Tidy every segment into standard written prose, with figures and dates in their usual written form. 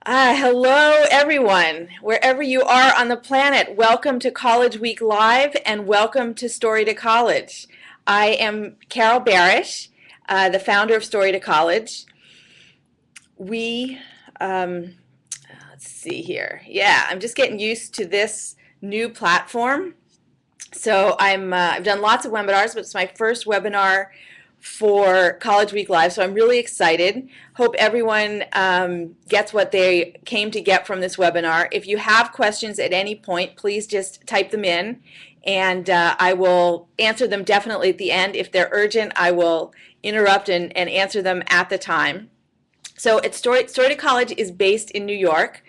Hello, everyone, wherever you are on the planet. Welcome to College Week Live and welcome to Story to College. I am Carol Barash, the founder of Story to College. We, um, let's see here. Yeah, I'm just getting used to this new platform. So I've done lots of webinars, but it's my first webinar for College Week Live, so I'm really excited. Hope everyone gets what they came to get from this webinar. If you have questions at any point, please just type them in, and I will answer them definitely at the end. If they're urgent, I will interrupt and answer them at the time. So Story to College is based in New York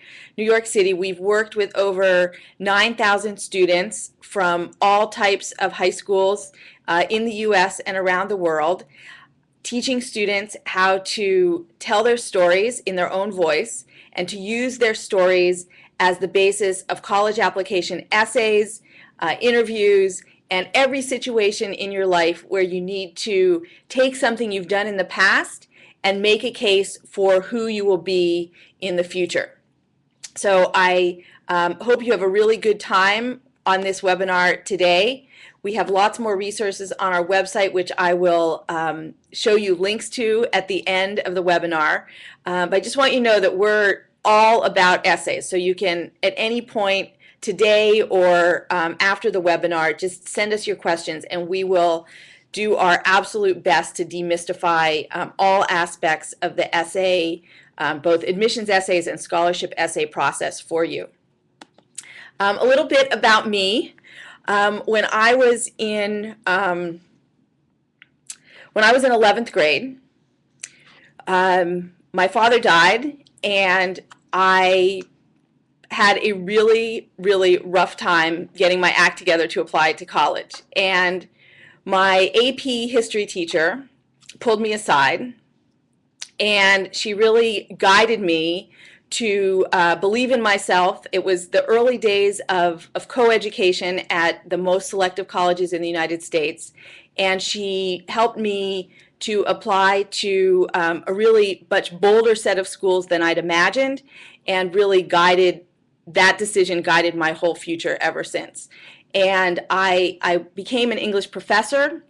City. We've worked with over 9,000 students from all types of high schools in the U.S. and around the world, teaching students how to tell their stories in their own voice and to use their stories as the basis of college application essays, interviews, and every situation in your life where you need to take something you've done in the past and make a case for who you will be in the future. So I hope you have a really good time on this webinar today. We have lots more resources on our website, which I will show you links to at the end of the webinar. But I just want you to know that we're all about essays. So you can, at any point today or after the webinar, just send us your questions and we will do our absolute best to demystify all aspects of the essay, both admissions essays and scholarship essay process for you. A little bit about me. When I was in 11th grade, my father died, and I had a really, really rough time getting my act together to apply to college. And my AP history teacher pulled me aside, and she really guided me to believe in myself. It was the early days of co-education at the most selective colleges in the United States, and she helped me to apply to a really much bolder set of schools than I'd imagined, and really that decision guided my whole future ever since. And I became an English professor,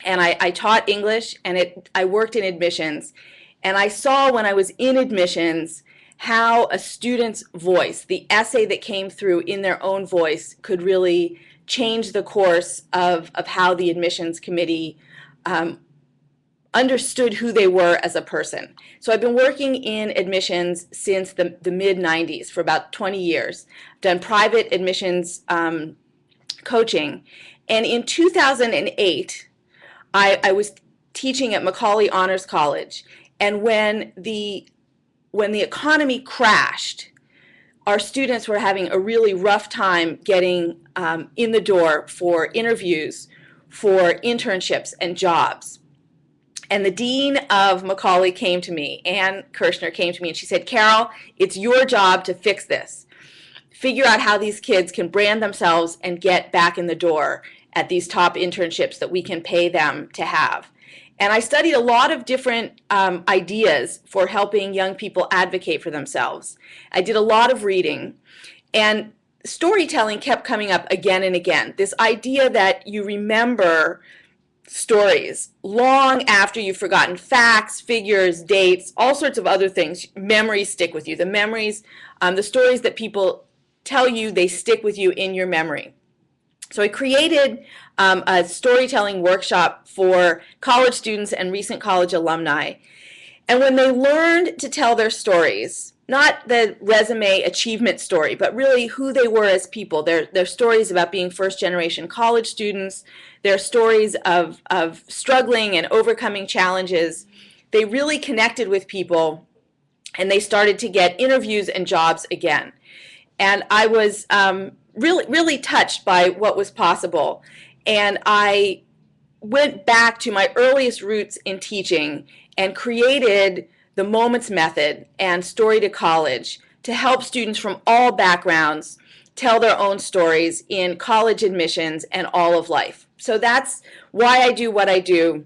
and I taught English, and I worked in admissions. And I saw when I was in admissions how a student's voice, the essay that came through in their own voice, could really change the course of how the admissions committee understood who they were as a person. So I've been working in admissions since the mid-90s for about 20 years. I've done private admissions coaching. And in 2008, I was teaching at Macaulay Honors College. And when the economy crashed, our students were having a really rough time getting in the door for interviews, for internships and jobs. And the dean of Macaulay came to me, Ann Kirshner came to me, and she said, "Carol, it's your job to fix this. Figure out how these kids can brand themselves and get back in the door at these top internships that we can pay them to have." And I studied a lot of different ideas for helping young people advocate for themselves. I did a lot of reading, and storytelling kept coming up again and again. This idea that you remember stories long after you've forgotten facts, figures, dates, all sorts of other things. Memories stick with you. The memories, the stories that people tell you, they stick with you in your memory. So I created a storytelling workshop for college students and recent college alumni. And when they learned to tell their stories, not the resume achievement story, but really who they were as people, their stories about being first-generation college students, their stories of struggling and overcoming challenges, they really connected with people, and they started to get interviews and jobs again. And I was really touched by what was possible. And I went back to my earliest roots in teaching and created the Moments Method and Story to College to help students from all backgrounds tell their own stories in college admissions and all of life. So that's why I do what I do.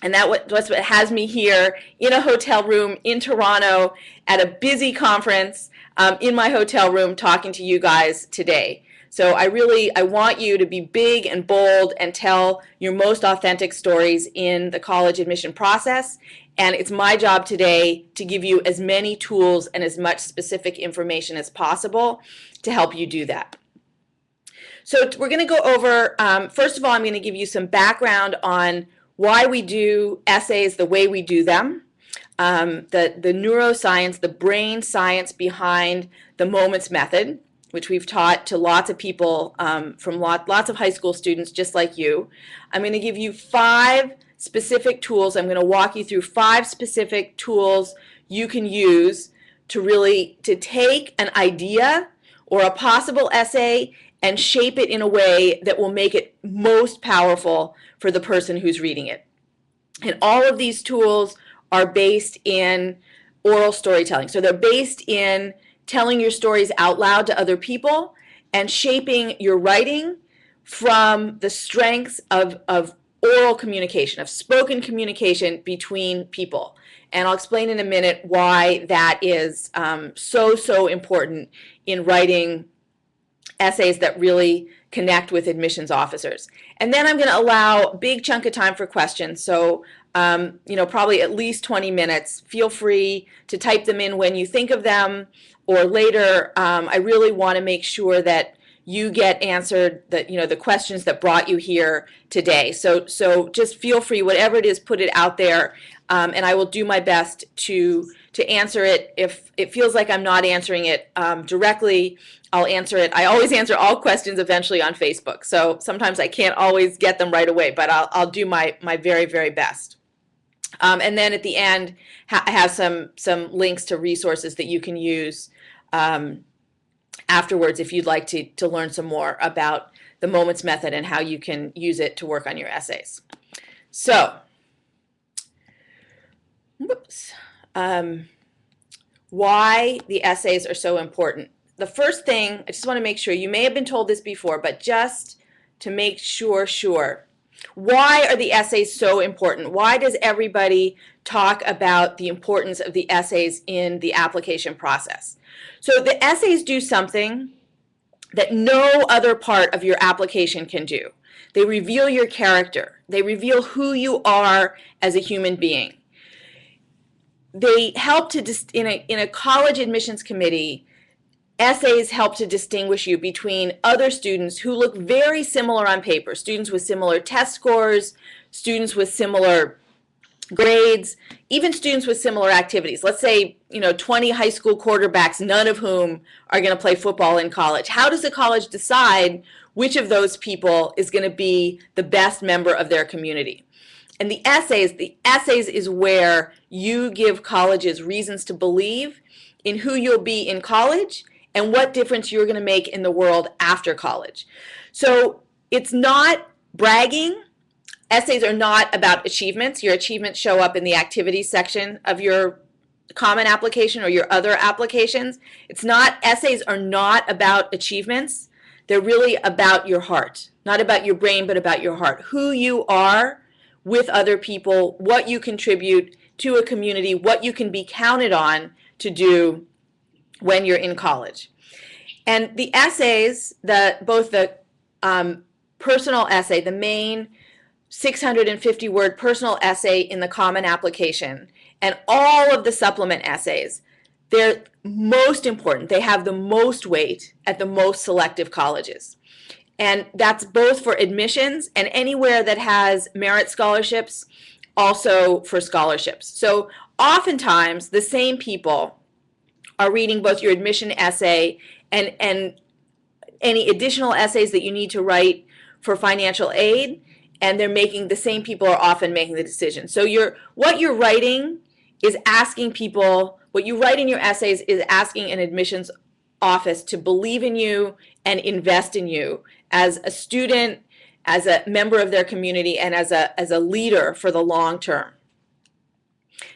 And that's what has me here in a hotel room in Toronto at a busy conference in my hotel room talking to you guys today. So I want you to be big and bold and tell your most authentic stories in the college admission process. And it's my job today to give you as many tools and as much specific information as possible to help you do that. So we're going to go over, first of all, I'm going to give you some background on why we do essays the way we do them, the neuroscience, the brain science behind the moments method, which we've taught to lots of people from lots of high school students just like you. I'm going to give you 5 specific tools. I'm going to walk you through 5 specific tools you can use to take an idea or a possible essay and shape it in a way that will make it most powerful for the person who's reading it. And all of these tools are based in oral storytelling. So they're based in telling your stories out loud to other people and shaping your writing from the strengths of oral communication, of spoken communication between people. And I'll explain in a minute why that is so important in writing essays that really connect with admissions officers. And then I'm going to allow a big chunk of time for questions. So, probably at least 20 minutes. Feel free to type them in when you think of them or later. I really want to make sure that you get answered the questions that brought you here today. So just feel free, whatever it is, put it out there, and I will do my best to answer it. If it feels like I'm not answering it directly, I'll answer it. I always answer all questions eventually on Facebook, so sometimes I can't always get them right away, but I'll do my very best. And then at the end, I have some links to resources that you can use afterwards if you'd like to learn some more about the moments method and how you can use it to work on your essays. So, why the essays are so important. The first thing, I just want to make sure, you may have been told this before, but just to make sure, why are the essays so important? Why does everybody talk about the importance of the essays in the application process? So the essays do something that no other part of your application can do. They reveal your character. They reveal who you are as a human being. They help to, in a college admissions committee, essays help to distinguish you between other students who look very similar on paper, students with similar test scores, students with similar grades, even students with similar activities. Let's say, 20 high school quarterbacks, none of whom are going to play football in college. How does a college decide which of those people is going to be the best member of their community? And the essays is where you give colleges reasons to believe in who you'll be in college and what difference you're going to make in the world after college. So it's not bragging. Essays are not about achievements. Your achievements show up in the activities section of your common application or your other applications. Essays are not about achievements. They're really about your heart. Not about your brain, but about your heart. Who you are with other people, what you contribute to a community, what you can be counted on to do when you're in college. And the essays, both the personal essay, the main 650-word personal essay in the common application, and all of the supplement essays, they're most important. They have the most weight at the most selective colleges. And that's both for admissions and anywhere that has merit scholarships, also for scholarships. So oftentimes the same people are reading both your admission essay and any additional essays that you need to write for financial aid, and the same people are often making the decision. So what you're writing is asking people, what you write in your essays is asking an admissions office to believe in you and invest in you as a student, as a member of their community, and as a leader for the long term.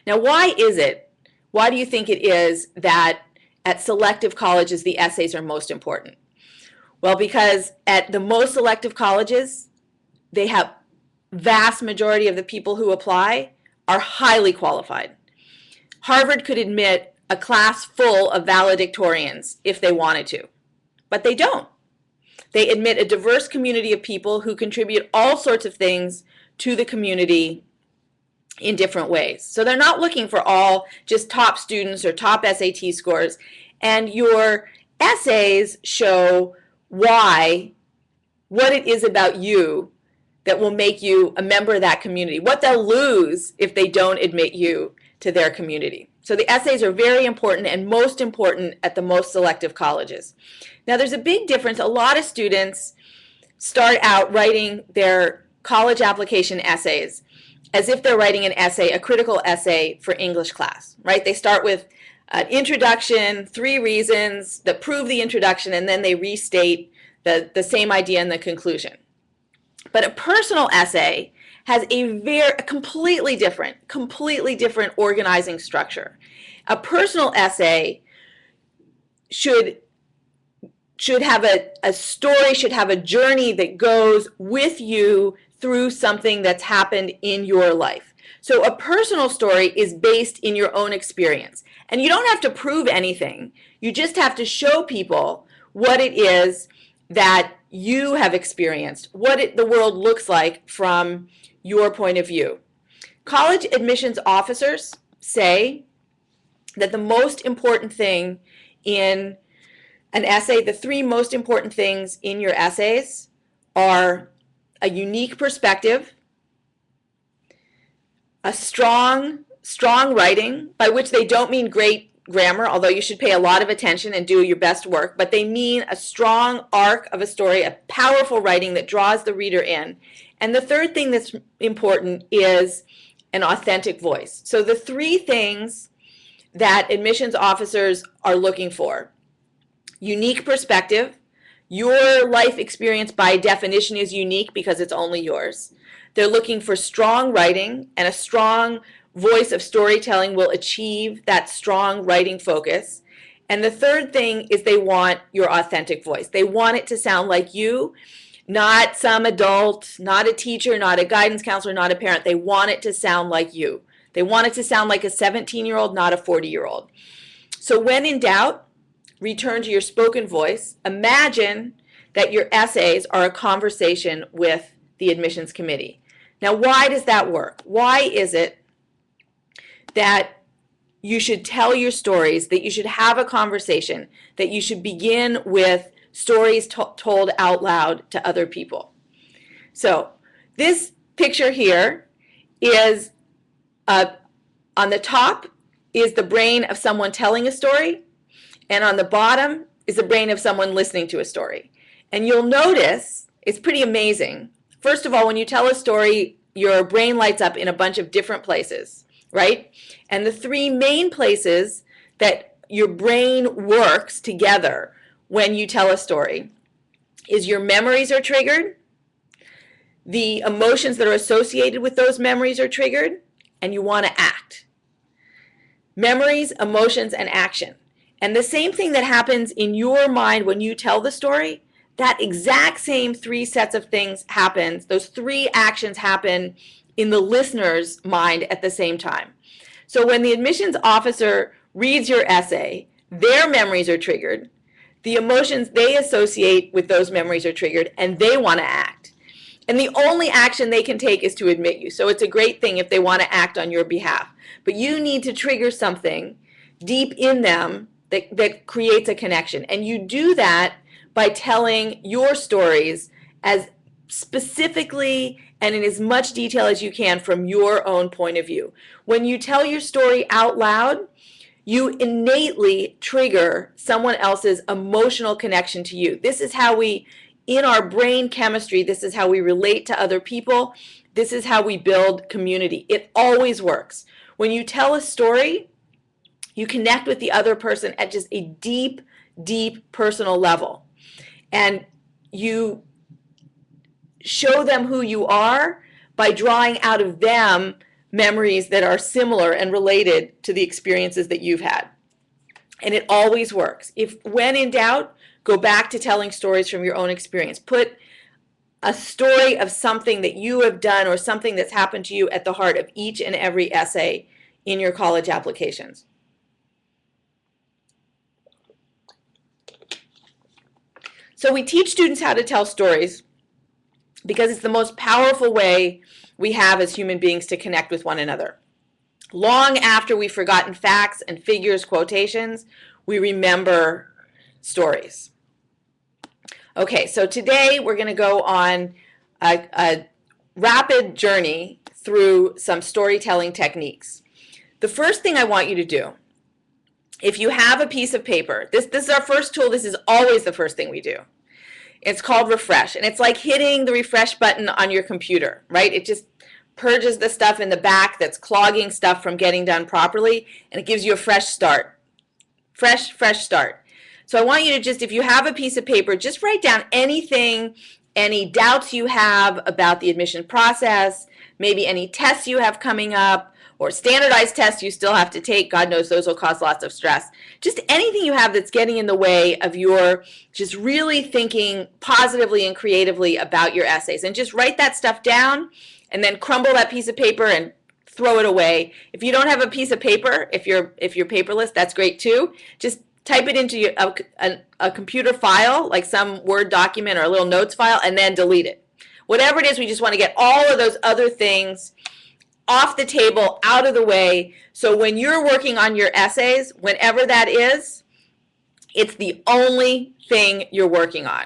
Now, why do you think it is that at selective colleges the essays are most important? Well, because at the most selective colleges, they have vast majority of the people who apply are highly qualified. Harvard could admit a class full of valedictorians if they wanted to, but they don't. They admit a diverse community of people who contribute all sorts of things to the community in different ways. So they're not looking for all just top students or top SAT scores. And your essays show what it is about you that will make you a member of that community, what they'll lose if they don't admit you to their community. So the essays are very important and most important at the most selective colleges. Now there's a big difference. A lot of students start out writing their college application essays as if they're writing an essay, a critical essay for English class, right? They start with an introduction, 3 reasons that prove the introduction, and then they restate the same idea in the conclusion. But a personal essay has a completely different organizing structure. A personal essay should have a story, should have a journey that goes with you through something that's happened in your life. So a personal story is based in your own experience. And you don't have to prove anything. You just have to show people what it is that you have experienced, what the world looks like from your point of view. College admissions officers say that the most important thing in an essay, the 3 most important things in your essays are a unique perspective, a strong writing, by which they don't mean great grammar, although you should pay a lot of attention and do your best work, but they mean a strong arc of a story, a powerful writing that draws the reader in. And the third thing that's important is an authentic voice. So the 3 things that admissions officers are looking for: unique perspective. Your life experience by definition is unique because it's only yours. They're looking for strong writing, and a strong voice of storytelling will achieve that strong writing focus. And the third thing is they want your authentic voice. They want it to sound like you, not some adult, not a teacher, not a guidance counselor, not a parent. They want it to sound like you. They want it to sound like a 17-year-old, not a 40-year-old. So when in doubt, return to your spoken voice. Imagine that your essays are a conversation with the admissions committee. Now, why does that work? Why is it that you should tell your stories, that you should have a conversation, that you should begin with stories told out loud to other people? So this picture here is, on the top is the brain of someone telling a story, and on the bottom is the brain of someone listening to a story. And you'll notice it's pretty amazing. First of all, when you tell a story, your brain lights up in a bunch of different places, right? And the 3 main places that your brain works together when you tell a story is your memories are triggered, the emotions that are associated with those memories are triggered, and you want to act. Memories, emotions, and action. And the same thing that happens in your mind when you tell the story, that exact same 3 sets of things happens, those 3 actions happen in the listener's mind at the same time. So when the admissions officer reads your essay, their memories are triggered, the emotions they associate with those memories are triggered, and they want to act. And the only action they can take is to admit you. So it's a great thing if they want to act on your behalf. But you need to trigger something deep in them that creates a connection. And you do that by telling your stories as specifically and in as much detail as you can from your own point of view. When you tell your story out loud, you innately trigger someone else's emotional connection to you. This is how we, in our brain chemistry, this is how we relate to other people. This is how we build community. It always works. When you tell a story, you connect with the other person at just a deep, deep personal level. And you show them who you are by drawing out of them memories that are similar and related to the experiences that you've had. And it always works. When in doubt, go back to telling stories from your own experience. Put a story of something that you have done or something that's happened to you at the heart of each and every essay in your college applications. So we teach students how to tell stories because it's the most powerful way we have as human beings to connect with one another. Long after we've forgotten facts and figures, quotations, we remember stories. Okay, so today we're going to go on a rapid journey through some storytelling techniques. The first thing I want you to do, if you have a piece of paper, this is our first tool. This is always the first thing we do. It's called refresh, and it's like hitting the refresh button on your computer, right? It just purges the stuff in the back that's clogging stuff from getting done properly, and it gives you a fresh start. Fresh start. So I want you to just, if you have a piece of paper, just write down anything, any doubts you have about the admission process, maybe any tests you have coming up, or standardized tests you still have to take. God knows those will cause lots of stress. Just anything you have that's getting in the way of your just really thinking positively and creatively about your essays. And just write that stuff down and then crumble that piece of paper and throw it away. If you don't have a piece of paper, if you're paperless, that's great too. Just type it into a computer file, like some Word document or a little notes file, and then delete it. Whatever it is, we just want to get all of those other things off the table, out of the way, so when you're working on your essays, whenever that is, it's the only thing you're working on.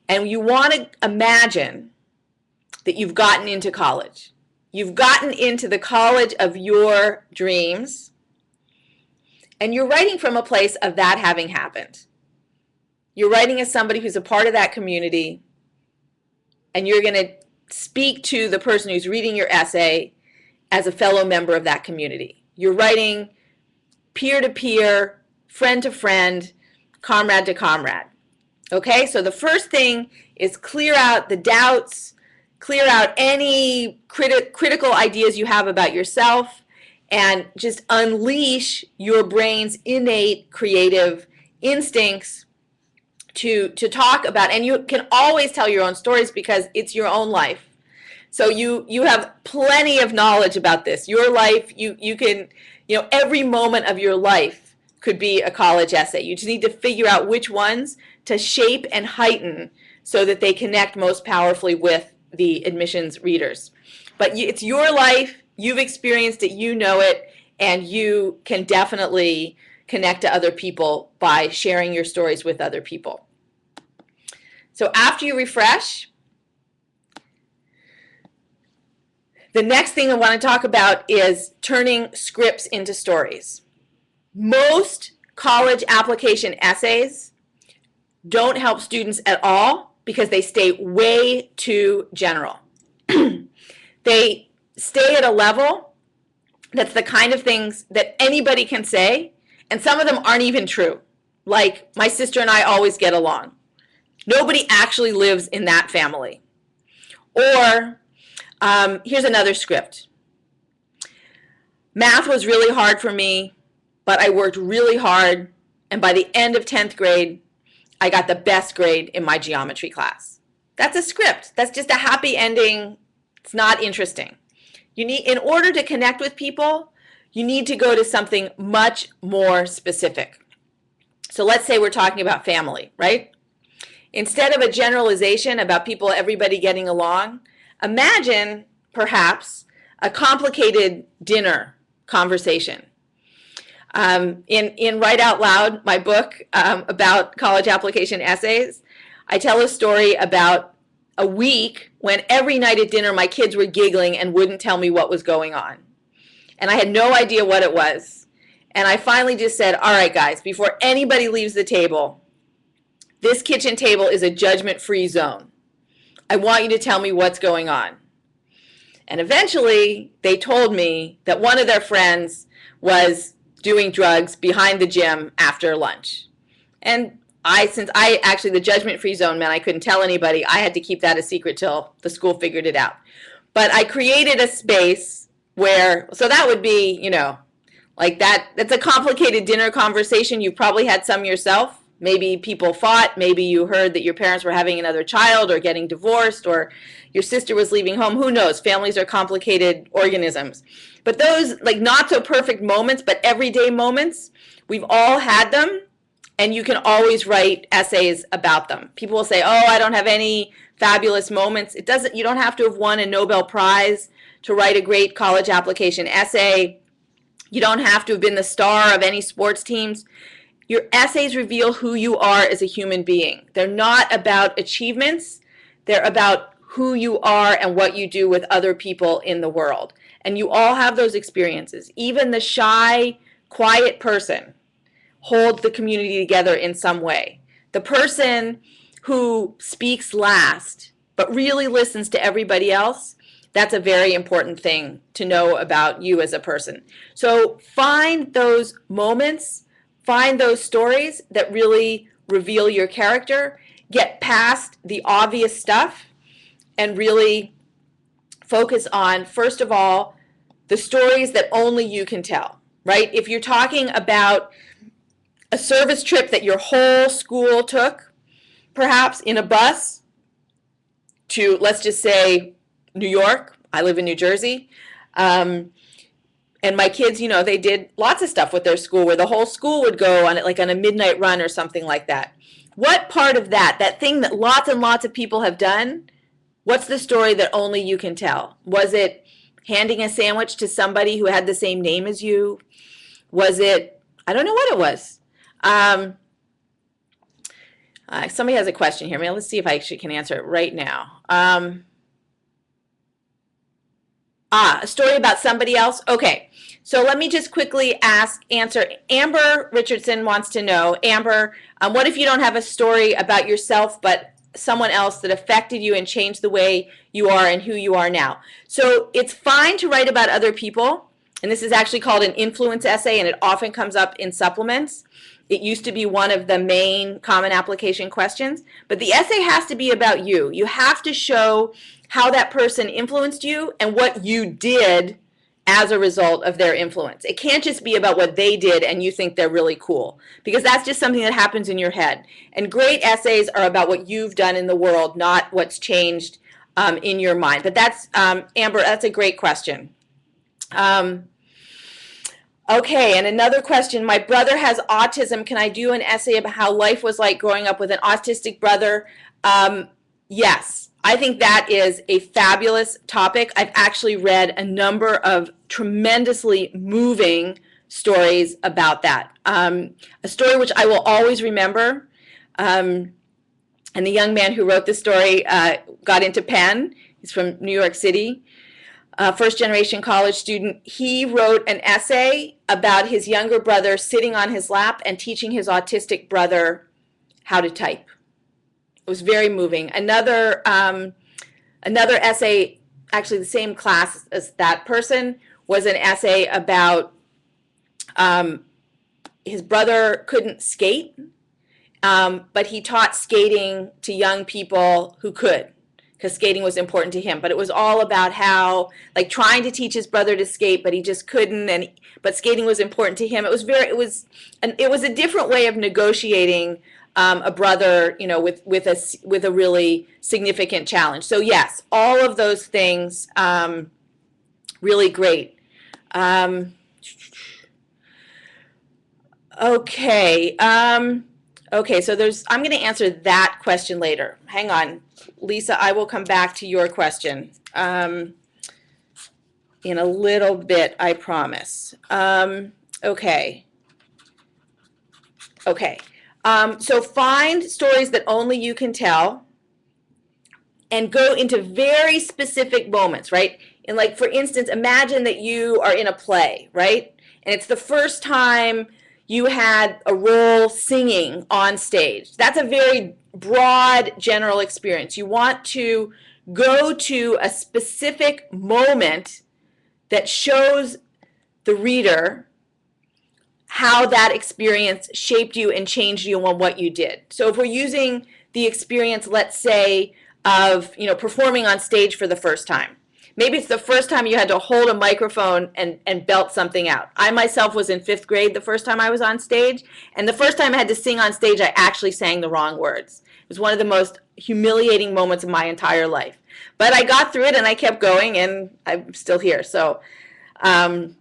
And you want to imagine that you've gotten into college. You've gotten into the college of your dreams, and you're writing from a place of that having happened. You're writing as somebody who's a part of that community, and you're going to speak to the person who's reading your essay as a fellow member of that community. You're writing peer-to-peer, friend-to-friend, comrade to comrade. Okay, so the first thing is clear out the doubts, clear out any critical ideas you have about yourself, and just unleash your brain's innate creative instincts to talk about. And you can always tell your own stories because it's your own life. So you have plenty of knowledge about this. Your life, you can, every moment of your life could be a college essay. You just need to figure out which ones to shape and heighten so that they connect most powerfully with the admissions readers. But it's your life, you've experienced it, you know it, and you can definitely connect to other people by sharing your stories with other people. So after you refresh, the next thing I want to talk about is turning scripts into stories. Most college application essays don't help students at all because they stay way too general. They stay at a level that's the kind of things that anybody can say, and some of them aren't even true. Like, my sister and I always get along. Nobody actually lives in that family. Or, here's another script. Math was really hard for me, but I worked really hard, and by the end of 10th grade, I got the best grade in my geometry class. That's a script. That's just a happy ending. It's not interesting. In order to connect with people, you need to go to something much more specific. So let's say we're talking about family, right? Instead of a generalization about everybody getting along, imagine, perhaps, a complicated dinner conversation. In Write Out Loud, my book about college application essays, I tell a story about a week when every night at dinner my kids were giggling and wouldn't tell me what was going on. And I had no idea what it was. And I finally just said, all right, guys, before anybody leaves the table, this kitchen table is a judgment-free zone. I want you to tell me what's going on. And eventually, they told me that one of their friends was doing drugs behind the gym after lunch. And since the judgment-free zone meant I couldn't tell anybody, I had to keep that a secret till the school figured it out. But I created a space so that would be, like that's a complicated dinner conversation. You've probably had some yourself. Maybe people fought, maybe you heard that your parents were having another child or getting divorced, or your sister was leaving home. Who knows? Families are complicated organisms. But those like not so perfect moments, but everyday moments, we've all had them, and you can always write essays about them. People will say, "Oh, I don't have any fabulous moments." It doesn't, you don't have to have won a Nobel Prize to write a great college application essay. You don't have to have been the star of any sports teams. Your essays reveal who you are as a human being. They're not about achievements. They're about who you are and what you do with other people in the world. And you all have those experiences. Even the shy, quiet person holds the community together in some way. The person who speaks last but really listens to everybody else, that's a very important thing to know about you as a person. So find those moments, find those stories that really reveal your character, get past the obvious stuff, and really focus on, first of all, the stories that only you can tell, right? If you're talking about a service trip that your whole school took, perhaps in a bus to, let's just say, New York. I live in New Jersey. And my kids, you know, they did lots of stuff with their school where the whole school would go on it, like on a midnight run or something like that. What part of that thing that lots and lots of people have done, what's the story that only you can tell? Was it handing a sandwich to somebody who had the same name as you? Was it, I don't know what it was. Somebody has a question here. Let's see if I actually can answer it right now. A story about somebody else. Okay, so let me just quickly answer. Amber Richardson wants to know, Amber, what if you don't have a story about yourself but someone else that affected you and changed the way you are and who you are now? So it's fine to write about other people, and this is actually called an influence essay, and it often comes up in supplements. It used to be one of the main common application questions, but the essay has to be about you. You have to show how that person influenced you and what you did as a result of their influence. It can't just be about what they did and you think they're really cool, because that's just something that happens in your head. And great essays are about what you've done in the world, not what's changed in your mind. But that's, Amber, that's a great question. Okay, and another question. My brother has autism. Can I do an essay about how life was like growing up with an autistic brother? Yes, I think that is a fabulous topic. I've actually read a number of tremendously moving stories about that. A story which I will always remember, and the young man who wrote this story got into Penn. He's from New York City. First-generation college student. He wrote an essay about his younger brother sitting on his lap and teaching his autistic brother how to type. It was very moving. Another essay, actually the same class as that person, was an essay about his brother couldn't skate, but he taught skating to young people who could, because skating was important to him. But it was all about how, like, trying to teach his brother to skate, but he just couldn't, but skating was important to him. It was a different way of negotiating a brother, you know, with a really significant challenge. So yes, all of those things, really great. Okay. Okay, so I'm going to answer that question later. Hang on. Lisa, I will come back to your question in a little bit, I promise. Okay. So find stories that only you can tell and go into very specific moments, right? And like, for instance, imagine that you are in a play, right? And it's the first time you had a role singing on stage. That's a very broad general experience. You want to go to a specific moment that shows the reader how that experience shaped you and changed you on what you did. So if we're using the experience, let's say, of, you know, performing on stage for the first time, Maybe it's the first time you had to hold a microphone and belt something out. I myself was in 5th grade the first time I was on stage, and the first time I had to sing on stage, I actually sang the wrong words. It was one of the most humiliating moments of my entire life. But I got through it, and I kept going, and I'm still here. So that,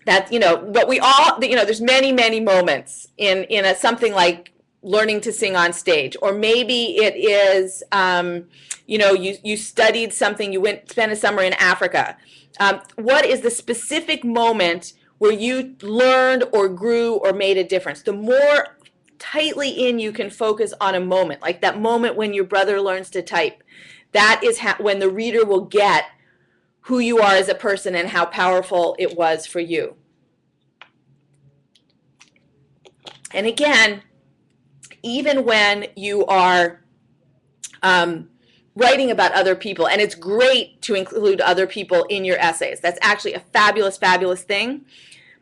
but we all, there's many, many moments in something like learning to sing on stage. Or maybe it is, you studied something, spent a summer in Africa. What is the specific moment where you learned or grew or made a difference? The more tightly in you can focus on a moment, like that moment when your brother learns to type, that is when the reader will get who you are as a person and how powerful it was for you. And again, even when you are writing about other people, and it's great to include other people in your essays. That's actually a fabulous, fabulous thing.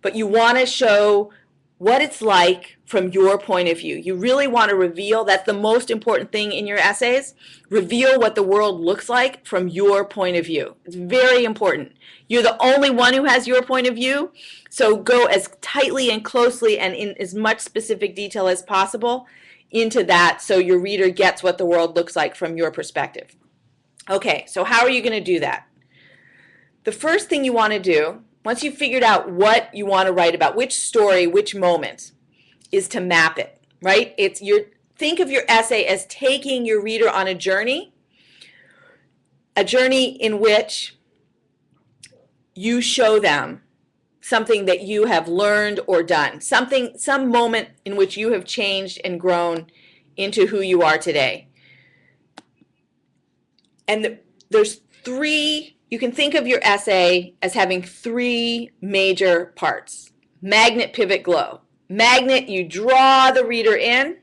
But you want to show what it's like from your point of view. You really want to reveal, that's the most important thing in your essays, reveal what the world looks like from your point of view. It's very important. You're the only one who has your point of view, so go as tightly and closely and in as much specific detail as possible into that so your reader gets what the world looks like from your perspective. Okay, so how are you going to do that? The first thing you want to do, once you've figured out what you want to write about, which story, which moment, is to map it, right? Think of your essay as taking your reader on a journey in which you show them something that you have learned or done, some moment in which you have changed and grown into who you are today. And there's three, you can think of your essay as having 3 major parts: magnet, pivot, glow. Magnet, you draw the reader in.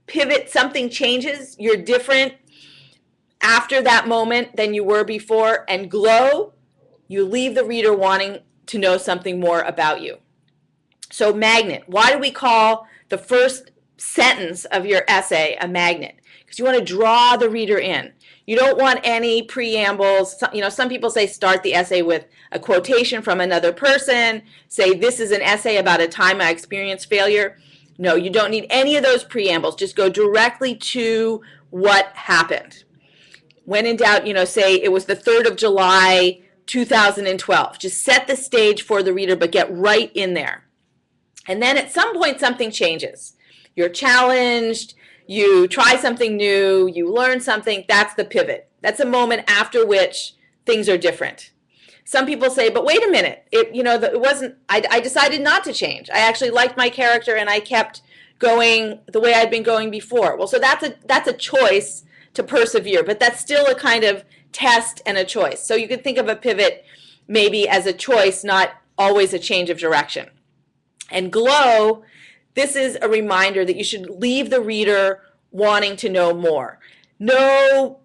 Pivot, something changes, you're different after that moment than you were before. And glow, you leave the reader wanting to know something more about you. So magnet, why do we call the first sentence of your essay a magnet? Because you want to draw the reader in. You don't want any preambles. Some people say start the essay with a quotation from another person, say this is an essay about a time I experienced failure. No, you don't need any of those preambles. Just go directly to what happened. When in doubt, say it was the 3rd of July, 2012. Just set the stage for the reader, but get right in there. And then at some point, something changes. You're challenged, you try something new, you learn something. That's the pivot. That's a moment after which things are different. Some people say, but wait a minute, it wasn't, I decided not to change. I actually liked my character and I kept going the way I'd been going before. Well, so that's a choice to persevere, but that's still a kind of test and a choice. So you could think of a pivot maybe as a choice, not always a change of direction. And glow, this is a reminder that you should leave the reader wanting to know more. No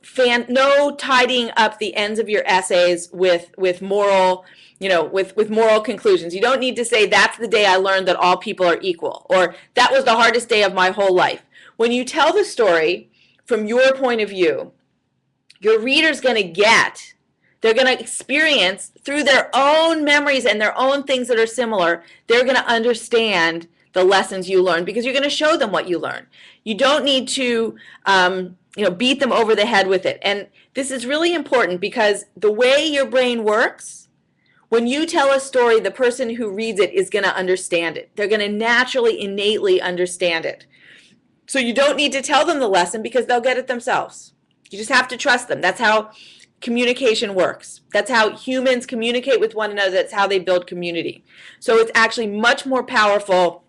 tidying up the ends of your essays with moral, with moral conclusions. You don't need to say that's the day I learned that all people are equal, or that was the hardest day of my whole life. When you tell the story from your point of view, your reader's going to they're going to experience through their own memories and their own things that are similar, they're going to understand the lessons you learned because you're going to show them what you learned. You don't need to beat them over the head with it. And this is really important because the way your brain works, when you tell a story, the person who reads it is going to understand it. They're going to naturally, innately understand it. So you don't need to tell them the lesson because they'll get it themselves. You just have to trust them. That's how communication works. That's how humans communicate with one another. That's how they build community. So it's actually much more powerful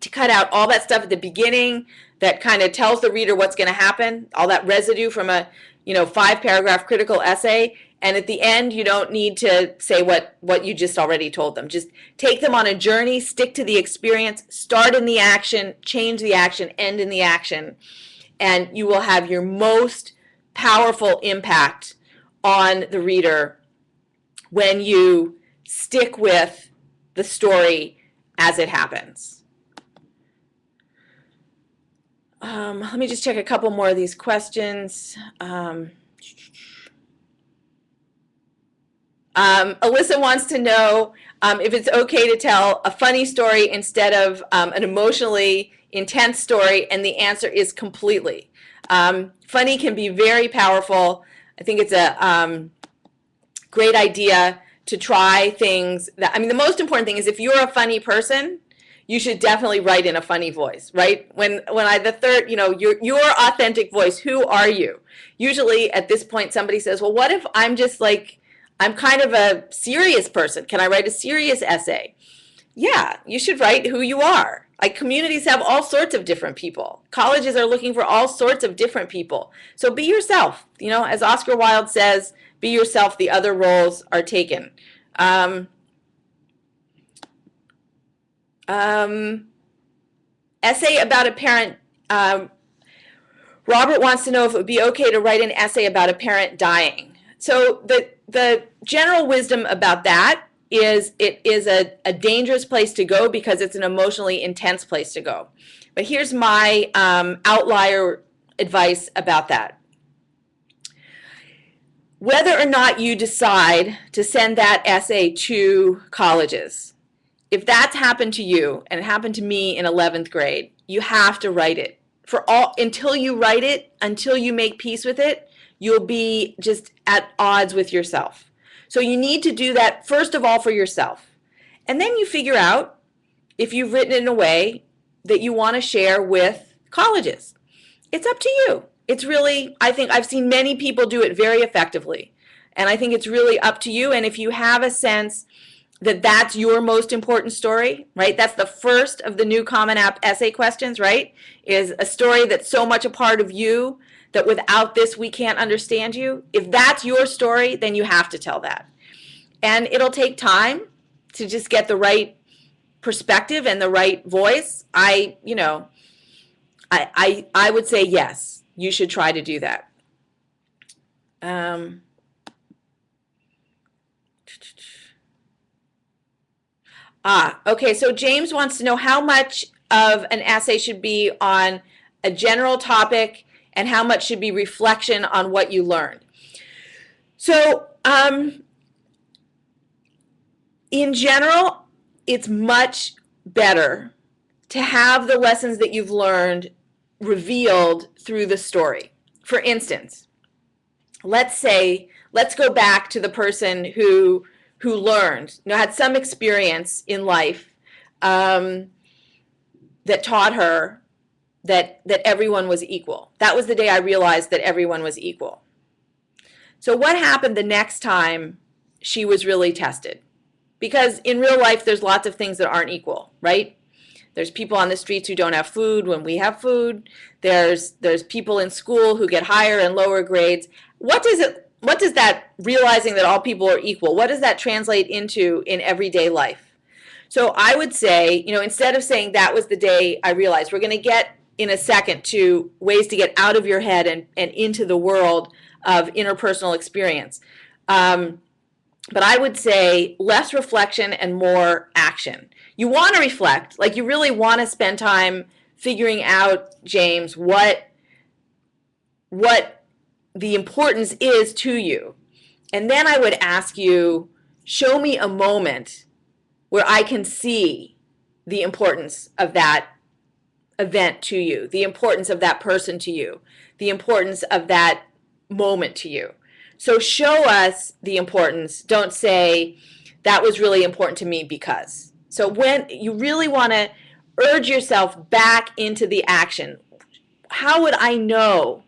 to cut out all that stuff at the beginning that kind of tells the reader what's going to happen, all that residue from a 5-paragraph critical essay. And at the end, you don't need to say what you just already told them. Just take them on a journey, stick to the experience, start in the action, change the action, end in the action, and you will have your most powerful impact on the reader when you stick with the story as it happens. Let me just check a couple more of these questions. Alyssa wants to know if it's okay to tell a funny story instead of an emotionally intense story, and the answer is completely. Funny can be very powerful. I think it's a great idea to try things that, I mean, the most important thing is if you're a funny person, you should definitely write in a funny voice, right? When the third, you know, your authentic voice, who are you? Usually at this point somebody says, well, what if I'm just like, I'm kind of a serious person. Can I write a serious essay? Yeah, you should write who you are. Like, communities have all sorts of different people. Colleges are looking for all sorts of different people. So be yourself. You know, as Oscar Wilde says, be yourself, the other roles are taken. Essay about a parent. Robert wants to know if it would be okay to write an essay about a parent dying. So the general wisdom about that is it is a dangerous place to go because it's an emotionally intense place to go. But here's my outlier advice about that. Whether or not you decide to send that essay to colleges, if that's happened to you, and it happened to me in 11th grade, you have to write it. Until you write it, until you make peace with it, you'll be just at odds with yourself. So you need to do that first of all for yourself. And then you figure out if you've written it in a way that you want to share with colleges. It's up to you. It's really, I think I've seen many people do it very effectively. And I think it's really up to you. And if you have a sense that that's your most important story, right? That's the first of the new Common App essay questions, right? Is a story that's so much a part of you that without this we can't understand you. If that's your story, then you have to tell that. And it'll take time to just get the right perspective and the right voice. I would say yes, you should try to do that. Okay, so James wants to know how much of an essay should be on a general topic and how much should be reflection on what you learned. So in general, it's much better to have the lessons that you've learned revealed through the story. For instance, let's go back to the person who learned, had some experience in life that taught her that everyone was equal. That was the day I realized that everyone was equal. So what happened the next time she was really tested? Because in real life, there's lots of things that aren't equal, right? There's people on the streets who don't have food when we have food. There's people in school who get higher and lower grades. What does that realizing that all people are equal, what does that translate into in everyday life? So I would say, instead of saying that was the day I realized, we're going to get in a second to ways to get out of your head and into the world of interpersonal experience. But I would say less reflection and more action. You want to reflect, like you really want to spend time figuring out, James, what the importance is to you. And then I would ask you, show me a moment where I can see the importance of that event to you, the importance of that person to you, the importance of that moment to you. So show us the importance. Don't say, that was really important to me because. So when you really want to urge yourself back into the action, how would I know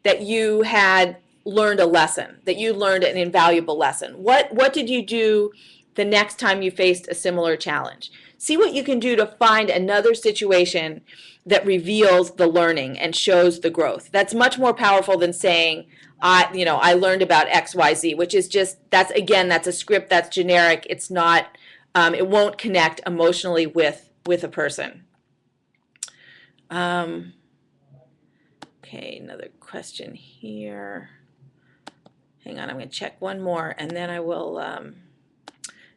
that you had learned a lesson, that you learned an invaluable lesson? What did you do the next time you faced a similar challenge? See what you can do to find another situation that reveals the learning and shows the growth. That's much more powerful than saying, I learned about X, Y, Z, which is just, that's a script that's generic. It's not, it won't connect emotionally with a person. Okay, another question here. Hang on, I'm going to check one more, and then I will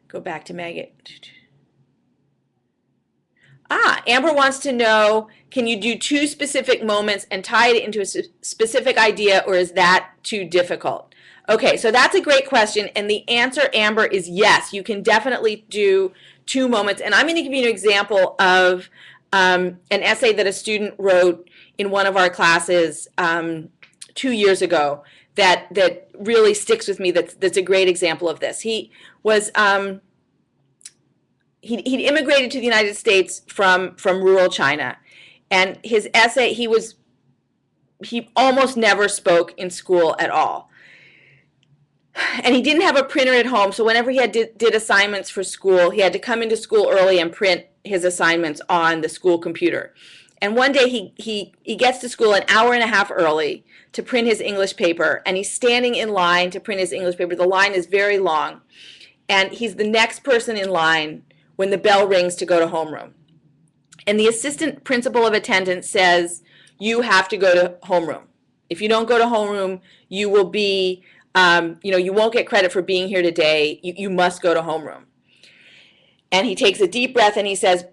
go back to Maggot. Amber wants to know, can you do 2 specific moments and tie it into a specific idea, or is that too difficult? Okay, so that's a great question, and the answer, Amber, is yes. You can definitely do 2 moments, and I'm going to give you an example of an essay that a student wrote in one of our classes 2 years ago that really sticks with me. That's a great example of this. He was he'd immigrated to the United States from rural China, and his essay, he almost never spoke in school at all. And he didn't have a printer at home, so whenever he did assignments for school, he had to come into school early and print his assignments on the school computer. And one day he gets to school an hour and a half early to print his English paper, and he's standing in line to print his English paper. The line is very long, and he's the next person in line when the bell rings to go to homeroom. And the assistant principal of attendance says, you have to go to homeroom. If you don't go to homeroom, you will be you won't get credit for being here today. You must go to homeroom. And he takes a deep breath and he says,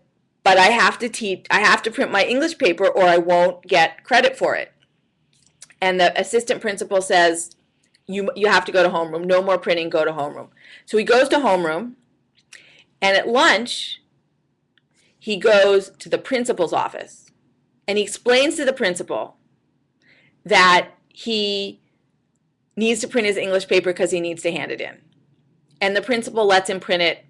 but I have to print my English paper or I won't get credit for it. And the assistant principal says, you have to go to homeroom. No more printing, go to homeroom. So he goes to homeroom, and at lunch, he goes to the principal's office, and he explains to the principal that he needs to print his English paper because he needs to hand it in. And the principal lets him print it,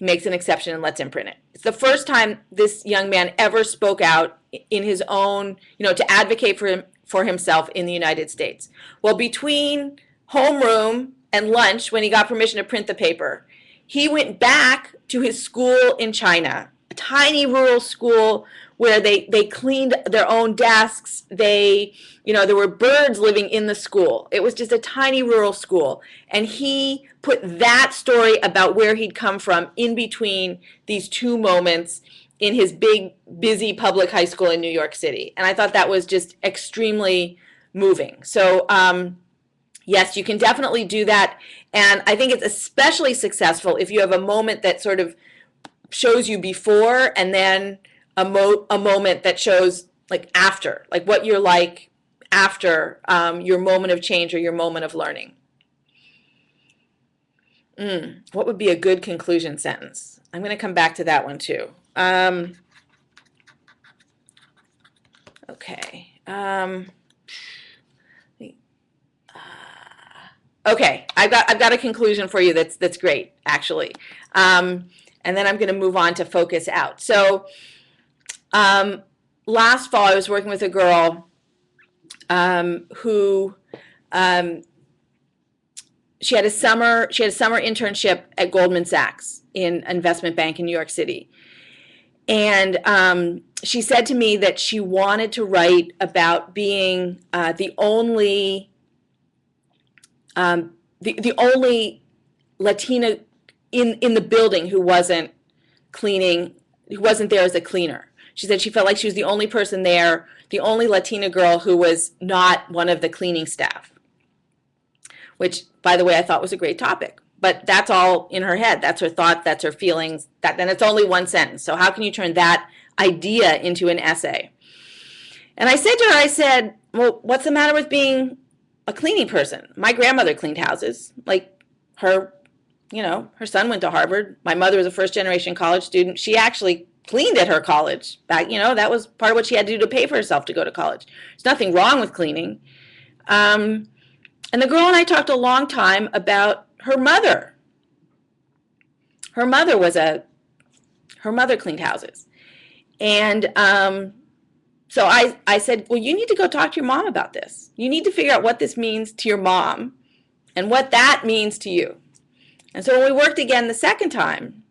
makes an exception and lets him print it. It's the first time this young man ever spoke out in his own, to advocate for himself in the United States. Well, between homeroom and lunch, when he got permission to print the paper, he went back to his school in China, a tiny rural school where they cleaned their own desks. There were birds living in the school. It was just a tiny rural school. And he put that story about where he'd come from in between these 2 moments in his big, busy public high school in New York City. And I thought that was just extremely moving. So yes, you can definitely do that. And I think it's especially successful if you have a moment that sort of shows you before and then a moment that shows like after, like what you're like after your moment of change or your moment of learning. What would be a good conclusion sentence? I'm going to come back to that one too. Okay. Okay, I've got a conclusion for you that's great, actually. And then I'm going to move on to focus out. So last fall, I was working with a girl who she had a summer internship at Goldman Sachs in an investment bank in New York City. And she said to me that she wanted to write about being the only Latina in the building who wasn't there as a cleaner. She said she felt like she was the only person there, the only Latina girl who was not one of the cleaning staff, which, by the way, I thought was a great topic. But that's all in her head. That's her thought. That's her feelings. Then it's only one sentence. So how can you turn that idea into an essay? And I said to her, I said, well, what's the matter with being a cleaning person? My grandmother cleaned houses. Like her son went to Harvard. My mother was a first-generation college student. She actually cleaned at her college. That was part of what she had to do to pay for herself to go to college. There's nothing wrong with cleaning. And the girl and I talked a long time about her mother. Her mother cleaned houses. And so I said, well, you need to go talk to your mom about this. You need to figure out what this means to your mom and what that means to you. And so when we worked again the second time,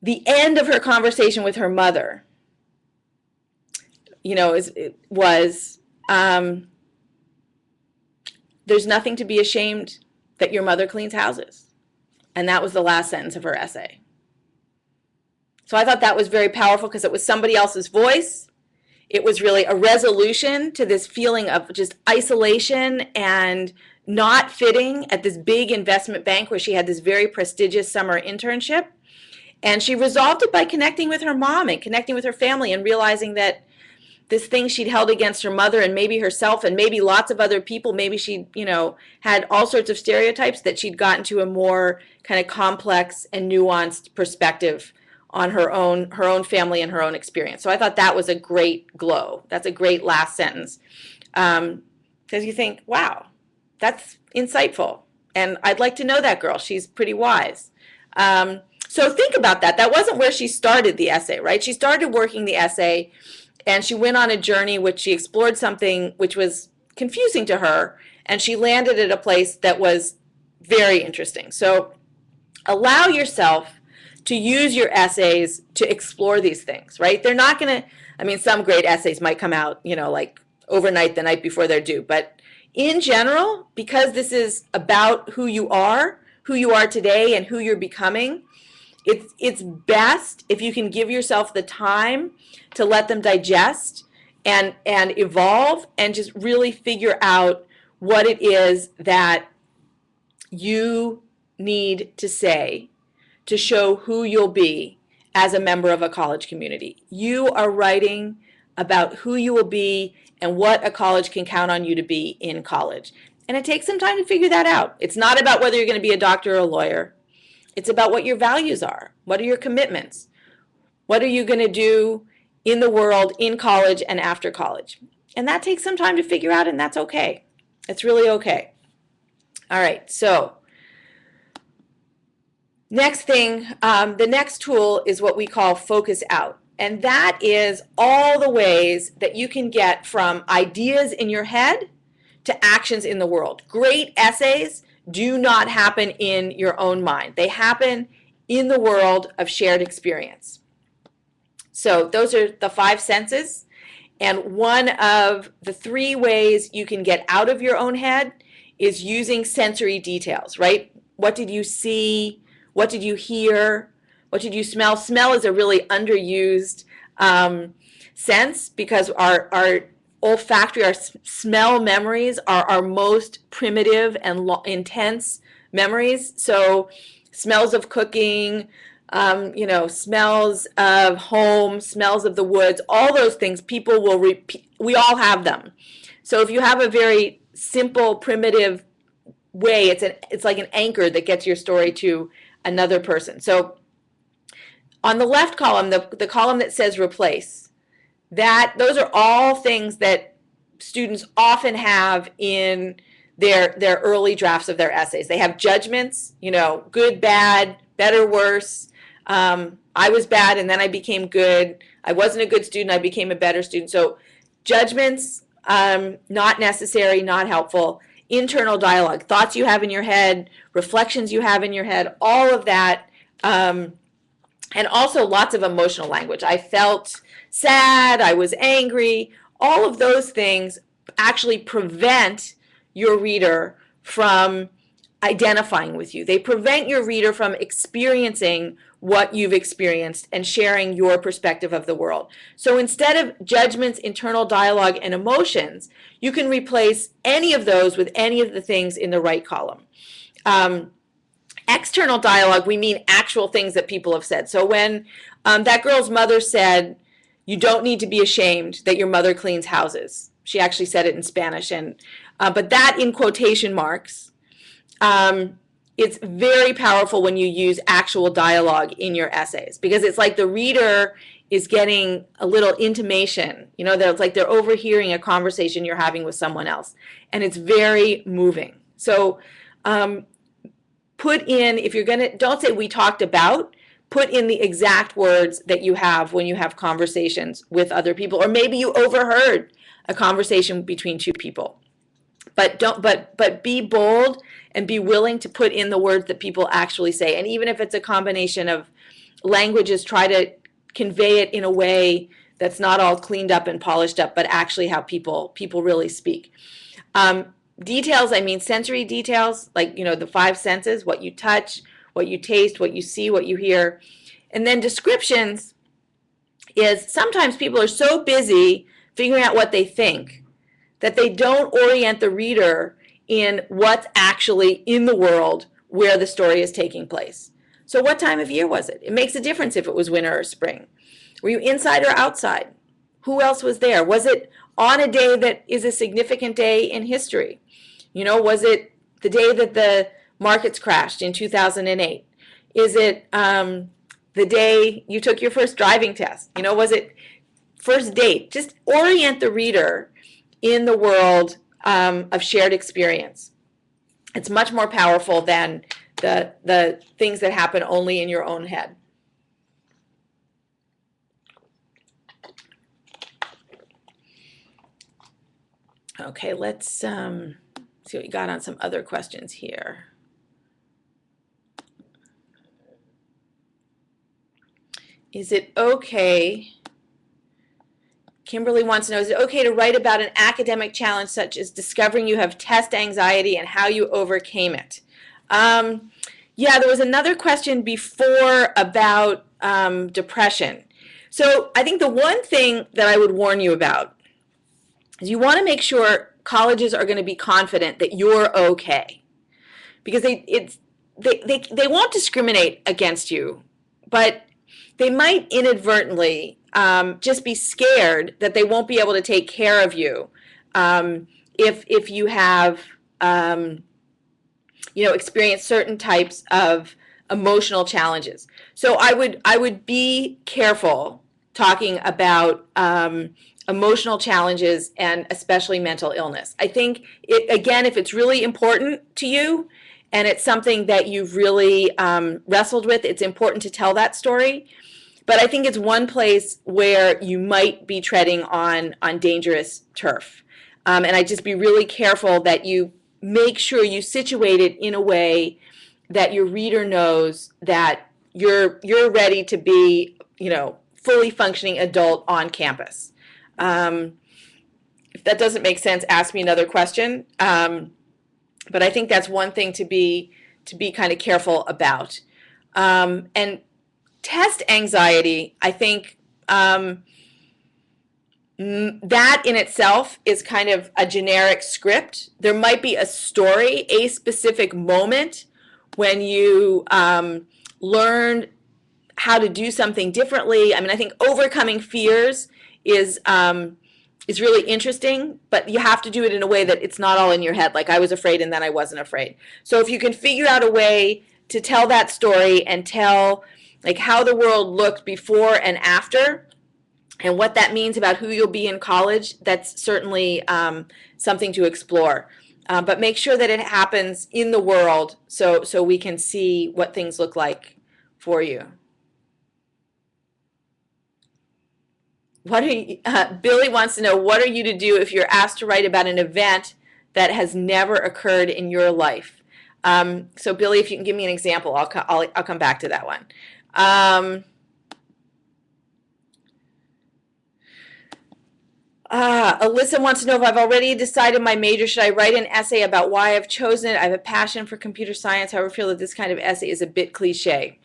the end of her conversation with her mother, was there's nothing to be ashamed that your mother cleans houses. And that was the last sentence of her essay. So I thought that was very powerful because it was somebody else's voice. It was really a resolution to this feeling of just isolation and not fitting at this big investment bank where she had this very prestigious summer internship. And she resolved it by connecting with her mom and connecting with her family and realizing that this thing she'd held against her mother and maybe herself and maybe lots of other people. Maybe she, had all sorts of stereotypes, that she'd gotten to a more kind of complex and nuanced perspective on her own family and her own experience. So I thought that was a great glow. That's a great last sentence. Because you think, wow, that's insightful. And I'd like to know that girl. She's pretty wise. So think about that. That wasn't where she started the essay, right? She started working the essay, and she went on a journey which she explored something which was confusing to her, and she landed at a place that was very interesting. So allow yourself to use your essays to explore these things, right? They're not going to, some great essays might come out, like overnight, the night before they're due. But in general, because this is about who you are today and who you're becoming, it's best if you can give yourself the time to let them digest and evolve and just really figure out what it is that you need to say to show who you'll be as a member of a college community. You are writing about who you will be and what a college can count on you to be in college. And it takes some time to figure that out. It's not about whether you're going to be a doctor or a lawyer. It's about what your values are. What are your commitments? What are you going to do in the world, in college, and after college? And that takes some time to figure out, and that's okay. It's really okay. All right, so next thing, the next tool is what we call focus out. And that is all the ways that you can get from ideas in your head to actions in the world. Great essays do not happen in your own mind. They happen in the world of shared experience. So those are the 5 senses. And one of the 3 ways you can get out of your own head is using sensory details, right? What did you see? What did you hear? What did you smell? Smell is a really underused sense, because our olfactory, our smell memories are our most primitive and intense memories. So smells of cooking, smells of home, smells of the woods, all those things people will repeat. We all have them. So if you have a very simple, primitive way, it's like an anchor that gets your story to another person. So on the left column, the column that says replace, those are all things that students often have in their early drafts of their essays. They have judgments, good, bad, better, worse. I was bad and then I became good. I wasn't a good student, I became a better student. So judgments, not necessary, not helpful. Internal dialogue, thoughts you have in your head, reflections you have in your head, all of that. And also lots of emotional language. I felt sad, I was angry. All of those things actually prevent your reader from identifying with you. They prevent your reader from experiencing what you've experienced and sharing your perspective of the world. So instead of judgments, internal dialogue, and emotions, you can replace any of those with any of the things in the right column. External dialogue, we mean actual things that people have said. So when that girl's mother said, you don't need to be ashamed that your mother cleans houses. She actually said it in Spanish, but that in quotation marks. It's very powerful when you use actual dialogue in your essays, because it's like the reader is getting a little intimation, that it's like they're overhearing a conversation you're having with someone else, and it's very moving. So put in, if you're going to, don't say we talked about, put in the exact words that you have when you have conversations with other people, or maybe you overheard a conversation between 2 people. But be bold and be willing to put in the words that people actually say. And even if it's a combination of languages, try to convey it in a way that's not all cleaned up and polished up, but actually how people really speak. Details, I mean sensory details, like the 5 senses, what you touch, what you taste, what you see, what you hear. And then descriptions is sometimes people are so busy figuring out what they think that they don't orient the reader in what's actually in the world where the story is taking place. So what time of year was it? It makes a difference if it was winter or spring. Were you inside or outside? Who else was there? Was it on a day that is a significant day in history? You know, was it the day that the markets crashed in 2008? Is it the day you took your first driving test? You know, was it first date? Just orient the reader in the world of shared experience. It's much more powerful than the things that happen only in your own head. Okay, let's see what we got on some other questions here. Is it okay? Kimberly wants to know, is it okay to write about an academic challenge such as discovering you have test anxiety and how you overcame it? Yeah, there was another question before about depression. So I think the one thing that I would warn you about is you want to make sure colleges are going to be confident that you're okay. Because they won't discriminate against you, but they might inadvertently just be scared that they won't be able to take care of you if you have experienced certain types of emotional challenges. So I would be careful talking about emotional challenges and especially mental illness. I think again, if it's really important to you and it's something that you've really wrestled with, it's important to tell that story. But I think it's one place where you might be treading on dangerous turf. And I'd just be really careful that you make sure you situate it in a way that your reader knows that you're ready to be, fully functioning adult on campus. If that doesn't make sense, ask me another question. But I think that's one thing to be kind of careful about. And test anxiety, I think that in itself is kind of a generic script. There might be a story, a specific moment when you learned how to do something differently. I mean, I think overcoming fears is really interesting, but you have to do it in a way that it's not all in your head, like I was afraid and then I wasn't afraid. So if you can figure out a way to tell that story and tell like how the world looked before and after and what that means about who you'll be in college, that's certainly something to explore. But make sure that it happens in the world so we can see what things look like for you. Billy wants to know, what are you to do if you're asked to write about an event that has never occurred in your life? So Billy, if you can give me an example, I'll come back to that one. Alyssa wants to know if I've already decided my major. Should I write an essay about why I've chosen it? I have a passion for computer science. However, I feel that this kind of essay is a bit cliche.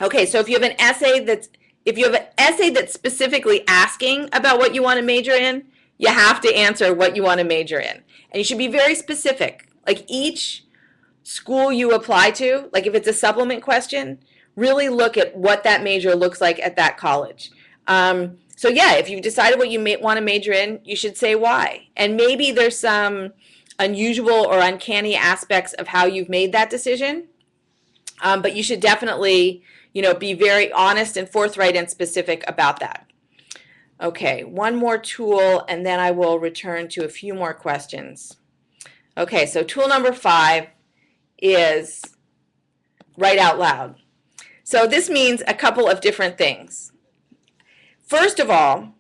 Okay, so if you have an essay that's specifically asking about what you want to major in, you have to answer what you want to major in. And you should be very specific. Like each school you apply to, like if it's a supplement question, really look at what that major looks like at that college. So yeah, if you've decided what you want to major in, you should say why. And maybe there's some unusual or uncanny aspects of how you've made that decision. But you should definitely, be very honest and forthright and specific about that. Okay, one more tool, and then I will return to a few more questions. Okay, so tool number 5 is write out loud. So this means a couple of different things. First of all,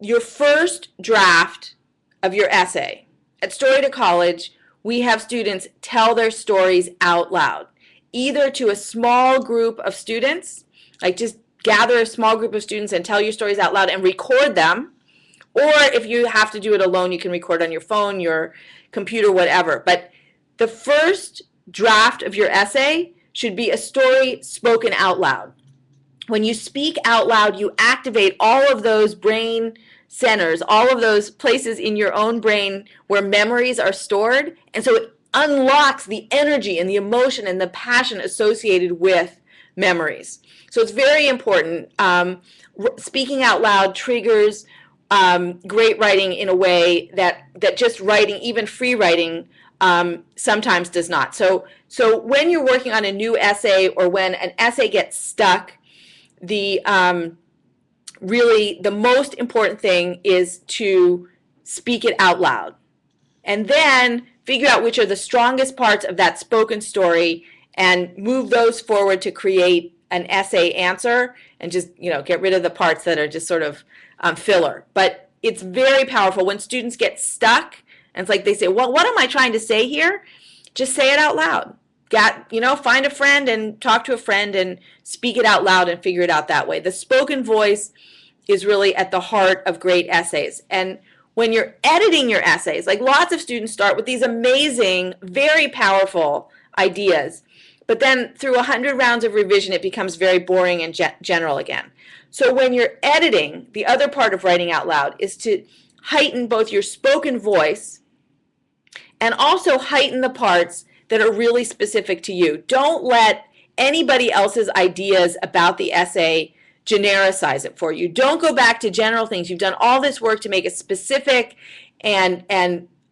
your first draft of your essay. At Story to College, we have students tell their stories out loud, either to a small group of students, like just gather a small group of students and tell your stories out loud and record them, or if you have to do it alone, you can record on your phone, your computer, whatever. But the first draft of your essay should be a story spoken out loud. When you speak out loud, you activate all of those brain centers, all of those places in your own brain where memories are stored, and so it unlocks the energy and the emotion and the passion associated with memories. So it's very important. Speaking out loud triggers great writing in a way that just writing, even free writing, sometimes does not. So when you're working on a new essay, or when an essay gets stuck, really the most important thing is to speak it out loud, and then figure out which are the strongest parts of that spoken story and move those forward to create an essay answer, and just get rid of the parts that are just sort of filler. But it's very powerful when students get stuck and it's like they say, well, what am I trying to say here? Just say it out loud. Find a friend and talk to a friend and speak it out loud and figure it out that way. The spoken voice is really at the heart of great essays. And when you're editing your essays, like lots of students start with these amazing, very powerful ideas, but then through 100 rounds of revision, it becomes very boring and general again. So when you're editing, the other part of writing out loud is to heighten both your spoken voice and also heighten the parts that are really specific to you. Don't let anybody else's ideas about the essay genericize it for you. Don't go back to general things. You've done all this work to make it specific and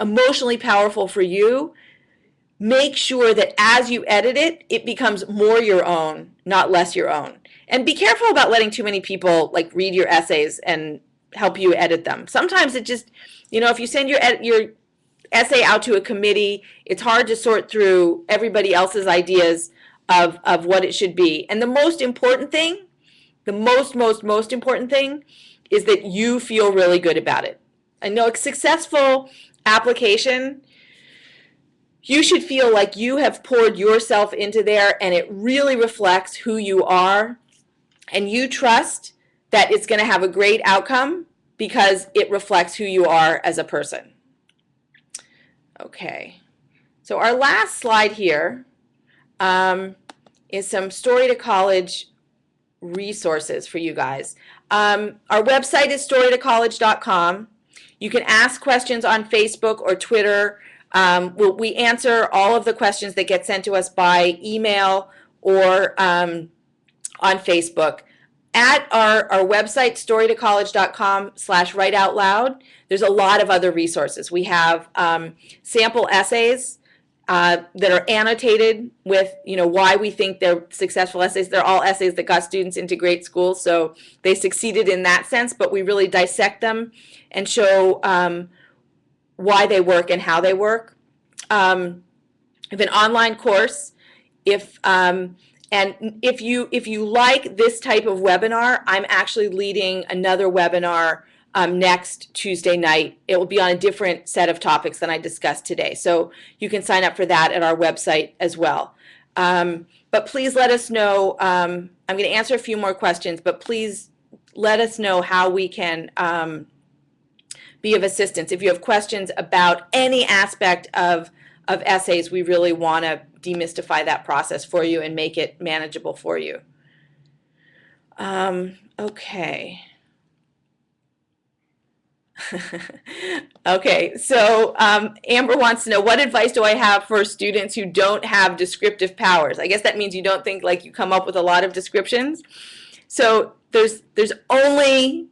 emotionally powerful for you. Make sure that as you edit it, it becomes more your own, not less your own. And be careful about letting too many people read your essays and help you edit them. Sometimes it just, if you send your essay out to a committee, it's hard to sort through everybody else's ideas of what it should be. And the most important thing, the most important thing is that you feel really good about it. I know a successful application, you should feel like you have poured yourself into there and it really reflects who you are, and you trust that it's going to have a great outcome because it reflects who you are as a person. Okay, so our last slide here is some Story to College resources for you guys. Our website is storytocollege.com. You can ask questions on Facebook or Twitter. We answer all of the questions that get sent to us by email or on Facebook. At our website, storytocollege.com/writeoutloud, there's a lot of other resources. We have sample essays that are annotated with, why we think they're successful essays. They're all essays that got students into great schools, so they succeeded in that sense, but we really dissect them and show why they work and how they work. We have an online course. If you like this type of webinar, I'm actually leading another webinar next Tuesday night. It will be on a different set of topics than I discussed today. So you can sign up for that at our website as well. But please let us know. I'm going to answer a few more questions, but please let us know how we can be of assistance. If you have questions about any aspect of essays, we really want to demystify that process for you and make it manageable for you. Okay. Okay, so Amber wants to know, what advice do I have for students who don't have descriptive powers? I guess that means you don't think you come up with a lot of descriptions. So there's only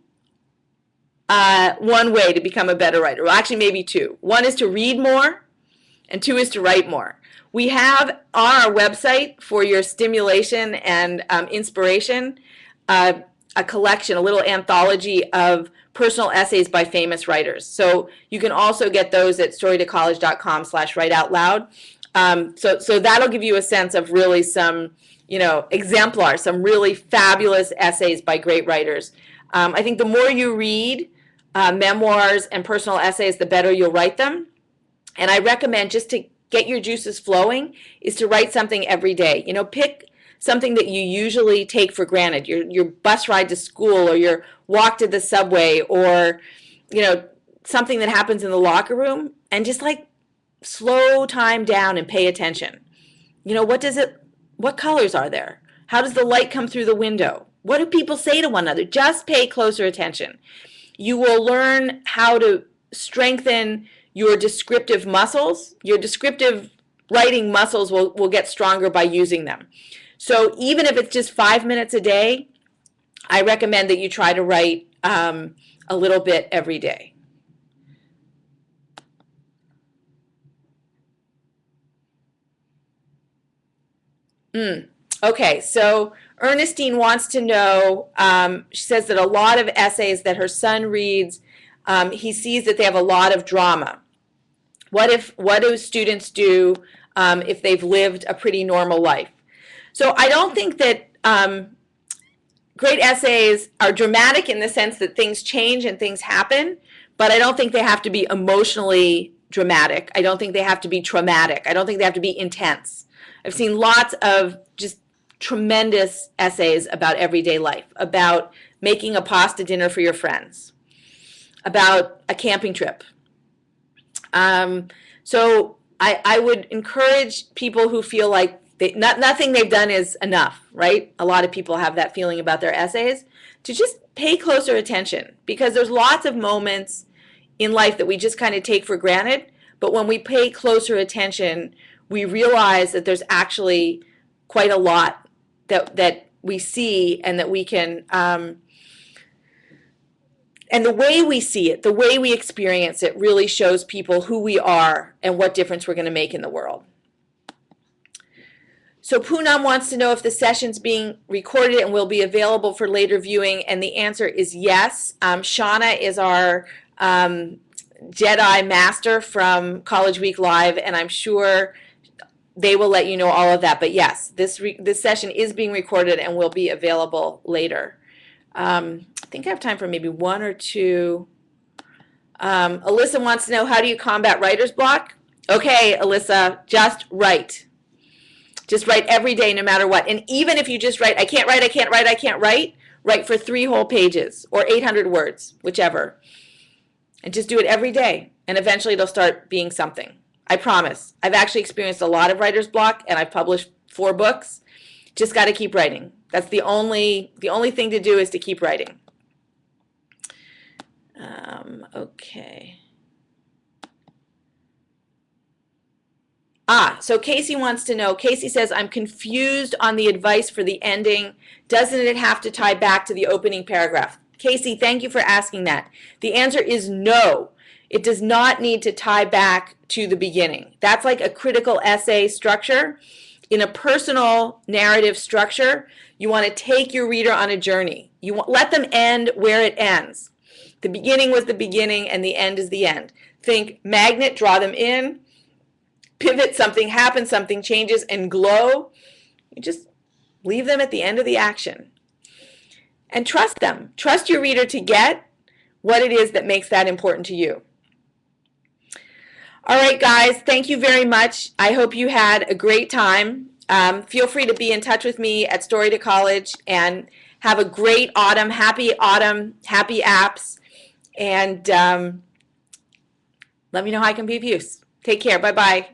one way to become a better writer. Well, actually maybe two. One is to read more, and two is to write more. We have on our website for your stimulation and inspiration a collection, a little anthology of personal essays by famous writers. So you can also get those at storytocollege.com/writeoutloud. So that'll give you a sense of really some, exemplars, some really fabulous essays by great writers. I think the more you read memoirs and personal essays, the better you'll write them. And I recommend, just to get your juices flowing, is to write something every day. Pick something that you usually take for granted, your bus ride to school or your walk to the subway, or something that happens in the locker room, and just slow time down and pay attention. What colors are there? How does the light come through the window? What do people say to one another? Just pay closer attention. You will learn how to strengthen your descriptive muscles. Your descriptive writing muscles will get stronger by using them. So even if it's just 5 minutes a day, I recommend that you try to write a little bit every day. Okay, so Ernestine wants to know, she says that a lot of essays that her son reads, he sees that they have a lot of drama. What do students do if they've lived a pretty normal life? So I don't think that great essays are dramatic in the sense that things change and things happen, but I don't think they have to be emotionally dramatic. I don't think they have to be traumatic. I don't think they have to be intense. I've seen lots of just tremendous essays about everyday life, about making a pasta dinner for your friends, about a camping trip. So I would encourage people who feel like nothing they've done is enough, right? A lot of people have that feeling about their essays, to just pay closer attention, because there's lots of moments in life that we just kind of take for granted, but when we pay closer attention, we realize that there's actually quite a lot that we see, and that we can, and the way we see it, the way we experience it, really shows people who we are and what difference we're going to make in the world. So Poonam wants to know if the session's being recorded and will be available for later viewing, and the answer is yes. Shauna is our Jedi Master from College Week Live, and I'm sure they will let you know all of that. But yes, this session is being recorded and will be available later. I think I have time for maybe one or two. Alyssa wants to know, how do you combat writer's block? Okay, Alyssa, just write. Just write every day, no matter what. And even if you just write, I can't write, I can't write, I can't write, write for 3 whole pages or 800 words, whichever. And just do it every day. And eventually it'll start being something. I promise. I've actually experienced a lot of writer's block, and I've published 4 books. Just got to keep writing. That's the only thing to do, is to keep writing. Okay. So Casey wants to know, Casey says, I'm confused on the advice for the ending. Doesn't it have to tie back to the opening paragraph? Casey, thank you for asking that. The answer is no. It does not need to tie back to the beginning. That's like a critical essay structure. In a personal narrative structure, you want to take your reader on a journey. Let them end where it ends. The beginning was the beginning, and the end is the end. Think magnet, draw them in, pivot, something happens, something changes, and glow. You just leave them at the end of the action. And trust them. Trust your reader to get what it is that makes that important to you. All right, guys, thank you very much. I hope you had a great time. Feel free to be in touch with me at Story to College, and have a great autumn, happy apps, and let me know how I can be of use. Take care. Bye-bye.